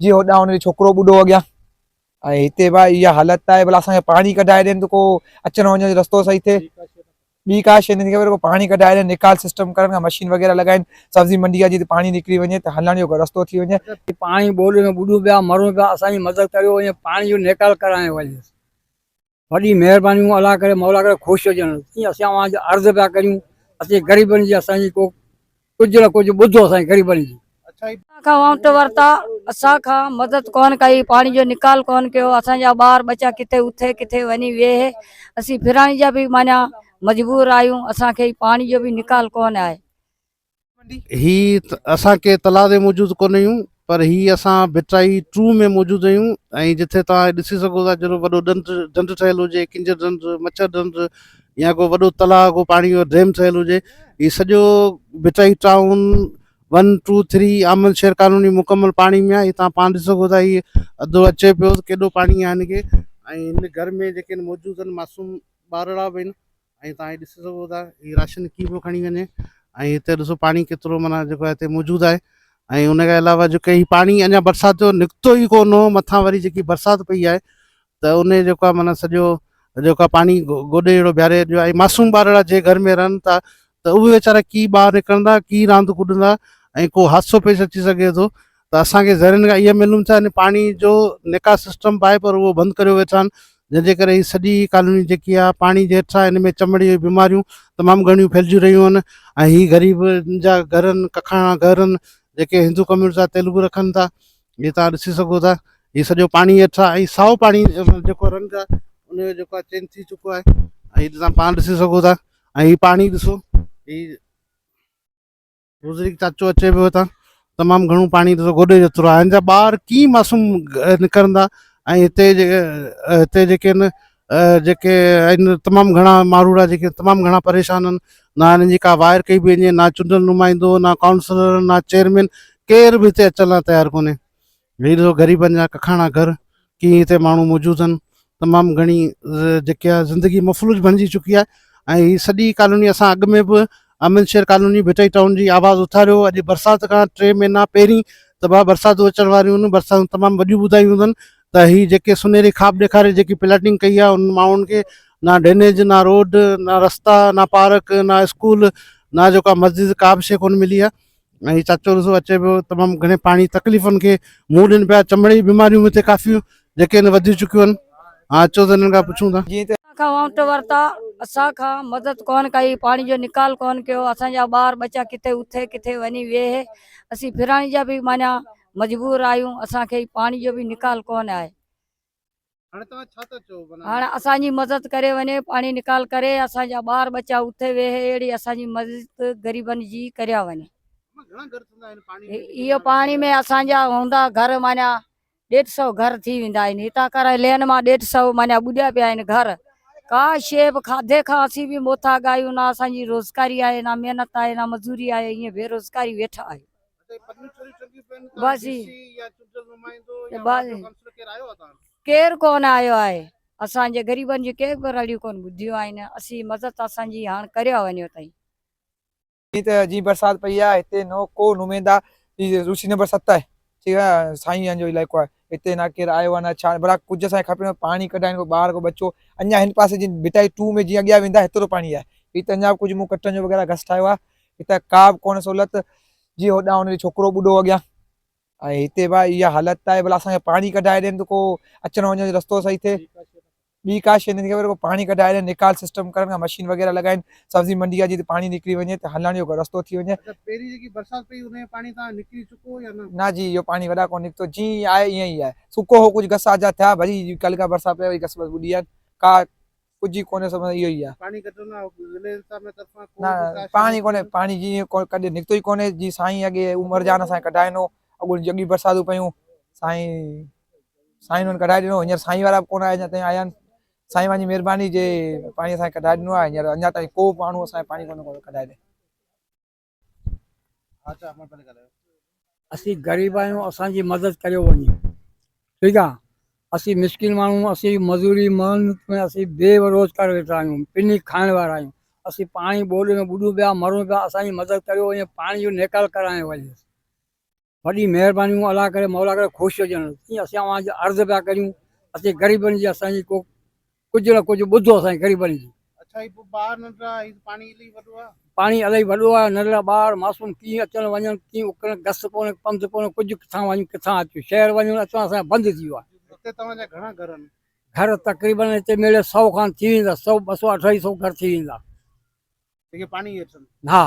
जी होॾां हुन छोकिरो ॿुॾो अॻियां ऐं हिते भाई इहा हालत आहे। भला असांखे पाणी कढाए ॾियनि त को अचण वञण जो रस्तो सही थिए। ॿी का शइ नथी ख़बर, को पाणी कढाए ॾियनि, निकाल सिस्टम करण, का मशीन वग़ैरह लॻाइनि, सब्जी मंडी आहे जिते पाणी निकिरी वञे त हलण जो रस्तो थी वञे। पानी बोले में बुॾूं पिया मरूं पिया, असांजी मदद करियो, ईअं पाणी जो निकाल कराए वञे। वॾी महिरबानी अल्लाह करे, मौला करे ख़ुशि हुजनि। ईअं असां वहाँ अर्ज़ु पिया करियूं, असीं ग़रीबनि जी असांजी को कुझु न कुझु ॿुधो असांजी ग़रीबनि जी। वोट वरता, असांखां मदद कोन कई, पानी जो निकाल कोन कयो। असांजा ॿार बच्चा किथे उथे किथे वञी वेहे, असीं फिराइण जा भी माना मजबूर आहियूं। असांखे पानी जो भी निकाल कोन आहे। ही असांखे तलाउ ते मौजूदु कोन आहियूं, पर ही असां भिटाई 2 में मौजूदु आहियूं। ऐं जिथे तव्हां ॾिसी सघो था, जहिड़ो वॾो ढंढ ठहियलु हुजे, किंजर ढंढ, मच्छर ढंढ, या को वॾो तलाउ, को पाणी जो डैम ठहियलु हुजे, ही सॼो भिटाई टाउन 1, 2, 3 आमन शेर कॉलोनी मुकमल पाणी में आहे। ही तव्हां पाण ॾिसी सघो था, ही अधु अचे पियो, केॾो पाणी आहे हिनखे। ऐं हिन घर में जेके मौजूदु आहिनि मासूम ॿारड़ा बि आहिनि। ऐं तव्हां ॾिसी सघो था ही राशन कीअं पियो खणी वञे। ऐं हिते ॾिसो पाणी केतिरो माना जेको आहे हिते मौजूदु आहे। ऐं उनखे अलावा जेके ही पाणी अञा बरसाति जो निकितो ई कोन हो, मथां वरी जेकी बरसाति पई आहे त उन जेको आहे माना सॼो जेको आहे पाणी गोॾे अहिड़ो बीहारे ॾियो आहे। मासूम ॿारड़ा जे घर में रहनि था त उहे वीचारा की ॿाहिरि निकिरंदा, की रांदि कुॾंदा, ऐं को हादसो पेश अची सघे थो। त असांखे ज़रियनि खां इहा मिलूं था, पाणी जो निकास सिस्टम आहे पर उहो बंदि करे वेठा आहिनि, जंहिंजे करे ही सॼी कॉलोनी जेकी आहे पाणी जे हेठां हिन में चमड़ी जी बीमारियूं तमामु घणियूं फैलिजी रहियूं आहिनि। ऐं ही ग़रीब जा घर आहिनि, कखाणा घर आहिनि, जेके हिंदू कम्यूनिटी सां तेलुगु रखनि था। ये तव्हां ॾिसी सघो था, ही सॼो पाणी हेठां ऐं साओ पाणी जेको रंग आहे उनजो जेको आहे चेंज थी चुको आहे। ऐं तव्हां पाण ॾिसी सघो था। ऐं ही पाणी ॾिसो, ही बुज़ुर्ग चाचो अचे पियो हितां, तमामु घणो पाणी ॾिसो गोॾे जेतिरो आहे। हिन जा ॿार कीअं मासूम निकिरंदा। ऐं हिते जेके आहिनि जेके आहिनि तमामु घणा मारूड़ा जेके तमामु घणा परेशान आहिनि। ना हिननि जी का वायर कई बि वञे, ना चूंडियल नुमाइंदो, ना काउंसलर, ना चेयरमैन, केर बि हिते अचण लाइ तयारु कोन्हे। ही ॾिसो ग़रीबनि जा कखाणा घर, कीअं हिते माण्हू मौजूदु आहिनि। तमामु घणी जेके आहे ज़िंदगी मफ़लूज बणिजी चुकी आहे। ऐं ही सॼी कॉलोनी असां अॻु में बि अमन शेर कॉलोनी भिटाई टाउन जी आवाज़ उथारियो। अॼु बरसाति खां 3 महीना पहिरीं त बरसातूं अचण वारियूं आहिनि, बरसातूं तमामु वॾियूं ॿुधायूं अथनि। त ही जेके सुनहरी ख़्वाब ॾेखारे जेकी प्लाटिंग कई आहे उन माण्हुनि खे ना ड्रेनेज, ना रोड, ना रस्ता, ना पार्क, ना स्कूल, ना जेका मस्जिद, का बि शइ कोन मिली आहे। ऐं ही चाचो ॾिसो अचे पियो, तमामु घणे पाणी तकलीफ़ुनि खे मुंहुं ॾियनि पिया। चमड़ी जी बीमारियूं हिते काफ़ियूं जेके आहिनि वधी चुकियूं आहिनि। हा अचो त हिननि खां पुछूं था। वोट वरता, असांखां मदद कोन कई, पानी जो निकाल कोन कयो। असांजा ॿार बच्चा किथे उथे किथे वञी वेहे, असीं फिराइण जा भी माना मजबूर आहियूं। असांखे पानी जो भी निकाल कोन आहे। हाँ असांजी मदद करे वञे, पानी निकाल करे, असांजा ॿार बच्चा उथे वेहे, अहिड़ी असांजी मदद ग़रीबनि जी करिया वञे। इहो पानी में असांजा हूंदा घर माना 150 घर थी वेंदा आहिनि। हितां कर लेन मां 150 माना ॿुॾिया पिया आहिनि घर। का शइ बि खाधे खां असीं बि मोथा ॻायूं, ना असांजी रोज़गारी आहे, ना महिनत आहे, ना मज़ूरी आहे, ईअं बेरोज़गारी वेठा आहियूं। केर कोन आयो आहे। असांजे ग़रीबनि जी केर बि रड़ियूं कोन ॿुधियूं आहिनि। असीं मदद असांजी हाणे करियो वञो ताईं। जी बरसाति पई आहे हिते को नुमेंदा। रूसी नंबर 7 आहे, ठीक आहे, साईं जो इलाइक़ो आहे। हिते ना केरु आयो आहे ना छा, भला कुझु असांखे खपे पाणी कढाइण, को ॿार को बचो। अञा हिन पासे जी भिटाई 2 में जीअं अॻियां वेंदा हेतिरो पाणी आहे। ही त अञा कुझु मूं कटनि जो वग़ैरह घस ठाहियो आहे। हिते का बि कोन सहूलियत। जी होॾां हुन छोकिरो ॿुॾो अॻियां ऐं हिते भाई इहा हालत आहे। भला असांखे पाणी कढाए ॾियनि त को अचण वञण जो रस्तो सही थिए। ॿी का शइ नथी ख़बर, को पाणी कढाए ॾियनि, निकाल सिस्टम करण, का मशीन वग़ैरह लॻाइनि, सब्जी मंडी आहे जिते पाणी निकिरी वञे त हलण जो रस्तो थी वञे। पहिरीं जेकी बरसाति पई उन में पाणी तव्हां निकिरी चुको या न? ना जी, इहो पाणी वॾा कोन निकितो, जीअं आहे ईअं ई आहे। सुको हो कुझु घसा जा थिया, भली कल्ह का बरसाति पई, वरी घस बस ॿुॾी आहिनि। का कुझु कोन्हे, सब इहो ई आहे। पाणी कढंदा न पाणी कोन्हे, पाणी जीअं कॾहिं निकितो ई कोन्हे। जी साईं अॻे उमर जान असांखे कढाइनो, अॻु जॻी बरसातूं पयूं, साईं हुननि कढाए ॾिनो। हींअर साईं वारा बि कोन आया, अञा ताईं आया आहिनि। साईं वारी महिरबानी जे पाणी असांखे कढाए ॾिनो आहे। हींअर अञा ताईं को माण्हू असांखे पाणी कोन कढाए ॾे। असीं ग़रीब आहियूं, असांजी मदद करियो वञे, ठीकु आहे। असीं मिस्किन माण्हू, असीं मज़ूरी मेहनत में असीं बेरोज़गार वेठा आहियूं, पिनी खाइण वारा आहियूं। असीं पाणी बोॾे में ॿुॾूं पिया, मरूं पिया, असांजी मदद करियो वञे, पाणी जो निकाल कराए वञे। वॾी महिरबानियूं अलाह करे मौला करे ख़ुशि हुजनि ईअं असां अॼु अर्ज़ु पिया करियूं असीं ग़रीबनि जी असांजी को कुझु न कुझु ॿुधो असांजी ग़रीबनि जी अच्छा ही ॿार नंढड़ा ही पाणी इलाही वॾो आहे पाणी इलाही वॾो आहे नंढड़ा ॿार मासूम कीअं अचणु वञणु कीअं उकरणु घस कोन्हे पंधु कोन्हे कुझु किथां वञूं किथां अचूं शहर वञूं अचणु असांजो बंदि थी वियो आहे हिते तव्हांजा घणा घर आहिनि घर तक़रीबन हिते मेले 100 खां थी वेंदा 100 200 250 घर थी वेंदा जेके पाणी हेठि आहिनि हा